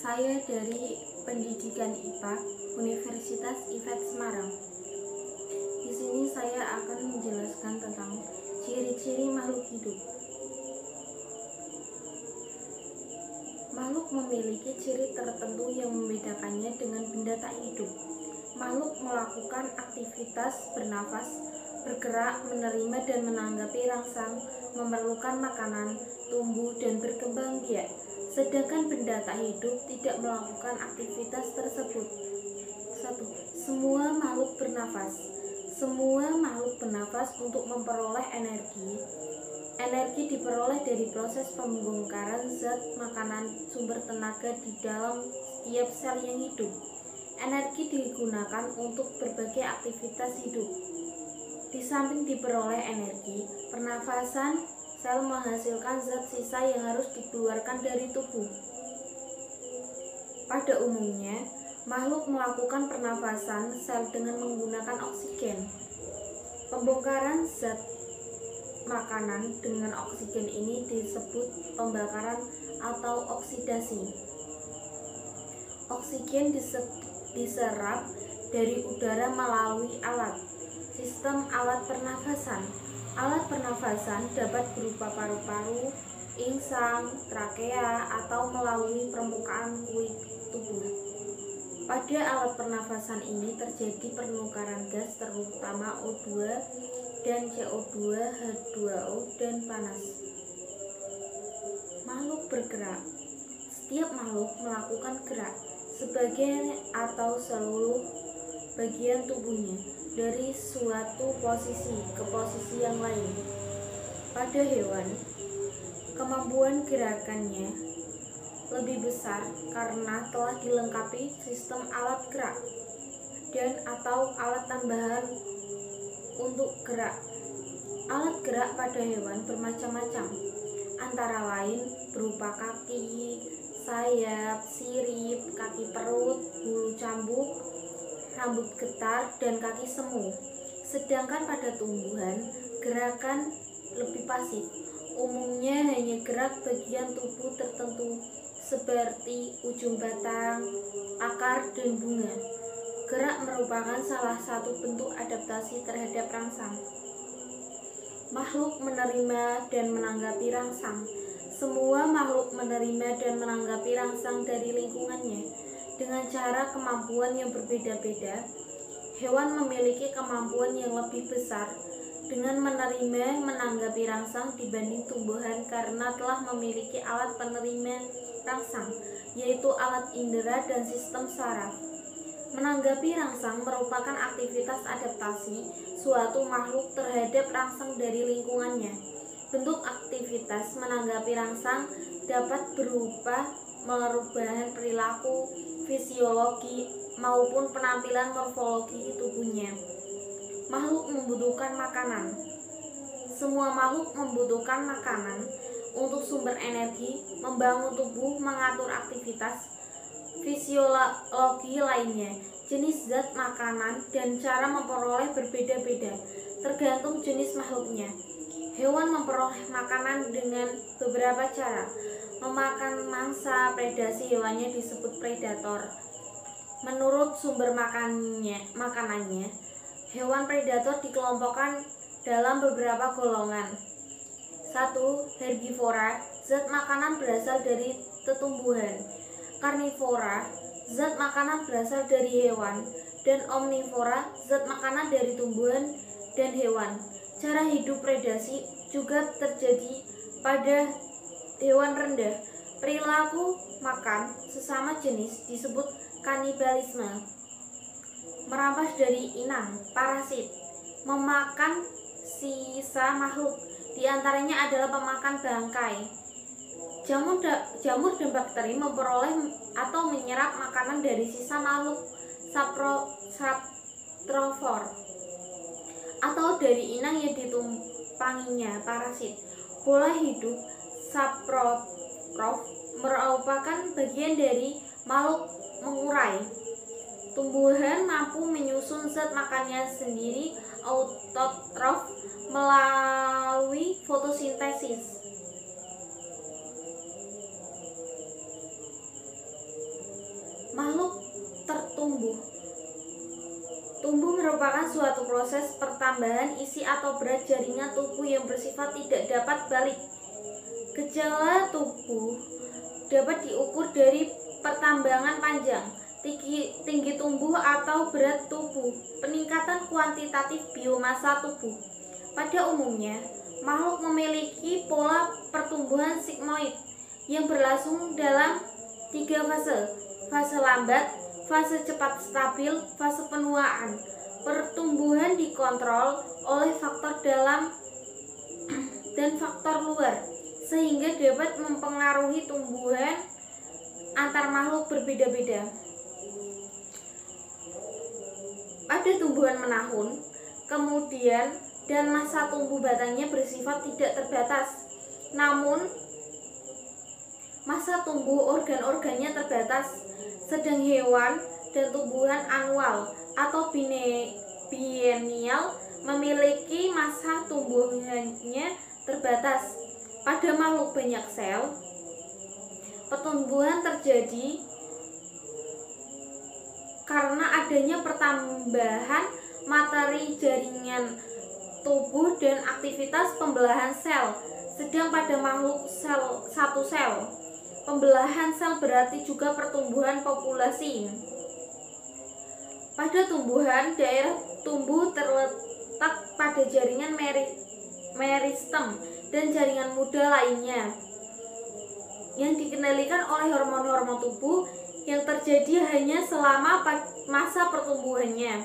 Saya dari Pendidikan IPA Universitas IFET Semarang. Di sini saya akan menjelaskan tentang ciri-ciri makhluk hidup. Makhluk memiliki ciri tertentu yang membedakannya dengan benda tak hidup. Makhluk melakukan aktivitas bernafas, bergerak, menerima dan menanggapi rangsang, memerlukan makanan, tumbuh dan berkembang biak. Sedangkan benda tak hidup tidak melakukan aktivitas tersebut. 1. Semua makhluk bernafas. Semua makhluk bernafas untuk memperoleh energi. Energi diperoleh dari proses pembongkaran zat makanan sumber tenaga di dalam setiap sel yang hidup. Energi digunakan untuk berbagai aktivitas hidup. Di samping diperoleh energi, pernafasan sel menghasilkan zat sisa yang harus dikeluarkan dari tubuh. Pada umumnya, makhluk melakukan pernafasan sel dengan menggunakan oksigen. Pembongkaran zat makanan dengan oksigen ini disebut pembakaran atau oksidasi. Oksigen diserap dari udara melalui alat. Sistem alat pernafasan. Alat pernafasan dapat berupa paru-paru, insang, trakea, atau melalui permukaan kulit tubuh. Pada alat pernafasan ini terjadi penukaran gas terutama O2 dan CO2, H2O, dan panas. Makhluk bergerak. Setiap makhluk melakukan gerak sebagian atau seluruh bagian tubuhnya dari suatu posisi ke posisi yang lain. Pada hewan, kemampuan gerakannya lebih besar karena telah dilengkapi sistem alat gerak dan atau alat tambahan untuk gerak. Alat gerak pada hewan bermacam-macam, antara lain berupa kaki, sayap, sirip, kaki perut, bulu cambuk, rambut getar, dan kaki semu. Sedangkan pada tumbuhan, gerakan lebih pasif. Umumnya hanya gerak bagian tubuh tertentu seperti ujung batang, akar, dan bunga. Gerak merupakan salah satu bentuk adaptasi terhadap rangsang. Makhluk menerima dan menanggapi rangsang. Semua makhluk menerima dan menanggapi rangsang dari lingkungannya dengan cara kemampuan yang berbeda-beda. Hewan memiliki kemampuan yang lebih besar dengan menerima menanggapi rangsang dibanding tumbuhan karena telah memiliki alat penerima rangsang, yaitu alat indera dan sistem saraf. Menanggapi rangsang merupakan aktivitas adaptasi suatu makhluk terhadap rangsang dari lingkungannya. Bentuk aktivitas menanggapi rangsang dapat berupa perubahan perilaku, fisiologi, maupun penampilan morfologi tubuhnya. Makhluk membutuhkan makanan. Semua makhluk membutuhkan makanan untuk sumber energi, membangun tubuh, mengatur aktivitas fisiologi lainnya. Jenis zat makanan dan cara memperoleh berbeda-beda, tergantung jenis makhluknya. Hewan memperoleh makanan dengan beberapa cara. Memakan mangsa, predasi hewannya disebut predator. Menurut sumber makanannya, hewan predator dikelompokkan dalam beberapa golongan. 1. Herbivora, zat makanan berasal dari tetumbuhan. Karnivora, zat makanan berasal dari hewan. Dan omnivora, zat makanan dari tumbuhan dan hewan. Cara hidup predasi juga terjadi pada hewan rendah. Perilaku makan sesama jenis disebut kanibalisme. Merampas dari inang, parasit. Memakan sisa makhluk, diantaranya adalah pemakan bangkai. Jamur dan bakteri memperoleh atau menyerap makanan dari sisa makhluk sapropor atau dari inang yang ditumpanginya, parasit. Pola hidup saprotrof merupakan bagian dari makhluk mengurai. Tumbuhan mampu menyusun zat makannya sendiri, autotrof, melalui fotosintesis. Makhluk tertumbuh. Tumbuh merupakan suatu proses pertambahan isi atau berat jaringan tubuh yang bersifat tidak dapat balik. Gejala tubuh dapat diukur dari pertambangan panjang, tinggi tubuh atau berat tubuh, peningkatan kuantitatif biomasa tubuh. Pada umumnya, makhluk memiliki pola pertumbuhan sigmoid yang berlangsung dalam 3 fase: fase lambat, fase cepat stabil, fase penuaan. Pertumbuhan dikontrol oleh faktor dalam dan faktor luar, sehingga dapat mempengaruhi tumbuhan antar makhluk berbeda-beda. Pada tumbuhan menahun, kemudian dan masa tumbuh batangnya bersifat tidak terbatas, namun masa tumbuh organ-organnya terbatas. Sedang hewan dan tumbuhan anual atau biennial memiliki masa tumbuhannya terbatas. Pada makhluk banyak sel, pertumbuhan terjadi karena adanya pertambahan materi jaringan tubuh dan aktivitas pembelahan sel. Sedang pada makhluk satu sel, pembelahan sel berarti juga pertumbuhan populasi. Pada tumbuhan, daerah tumbuh terletak pada jaringan meristem dan jaringan muda lainnya yang dikendalikan oleh hormon-hormon tubuh yang terjadi hanya selama masa pertumbuhannya.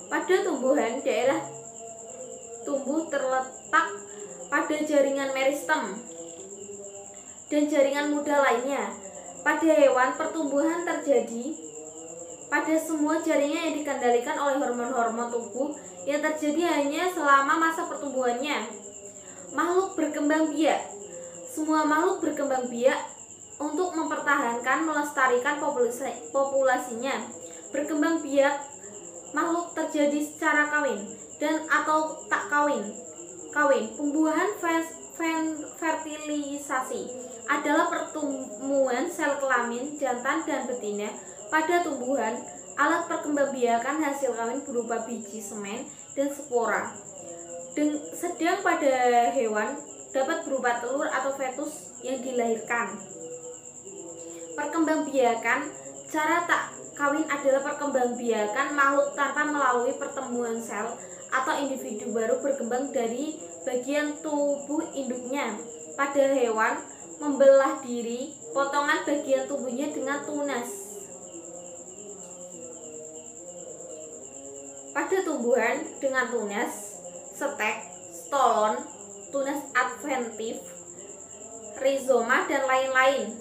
Pada tumbuhan, daerah tumbuh terletak pada jaringan meristem dan jaringan muda lainnya. Pada hewan, pertumbuhan terjadi pada semua jaringan yang dikendalikan oleh hormon-hormon tubuh yang terjadi hanya selama masa pertumbuhannya. Makhluk berkembang biak. Semua makhluk berkembang biak untuk mempertahankan melestarikan populasinya. Berkembang biak makhluk terjadi secara kawin dan atau tak kawin. Pembuahan fertilisasi adalah pertemuan sel kelamin jantan dan betina. Pada tumbuhan, alat perkembangbiakan hasil kawin berupa biji semen dan spora. Sedang pada hewan dapat berupa telur atau fetus yang dilahirkan. Perkembangbiakan cara tak kawin adalah perkembangbiakan makhluk tanpa melalui pertemuan sel atau individu baru berkembang dari bagian tubuh induknya. Pada hewan, membelah diri potongan bagian tubuhnya dengan tunas. Pada tumbuhan dengan tunas, stek, stolon, tunas adventif, rizoma, dan lain-lain.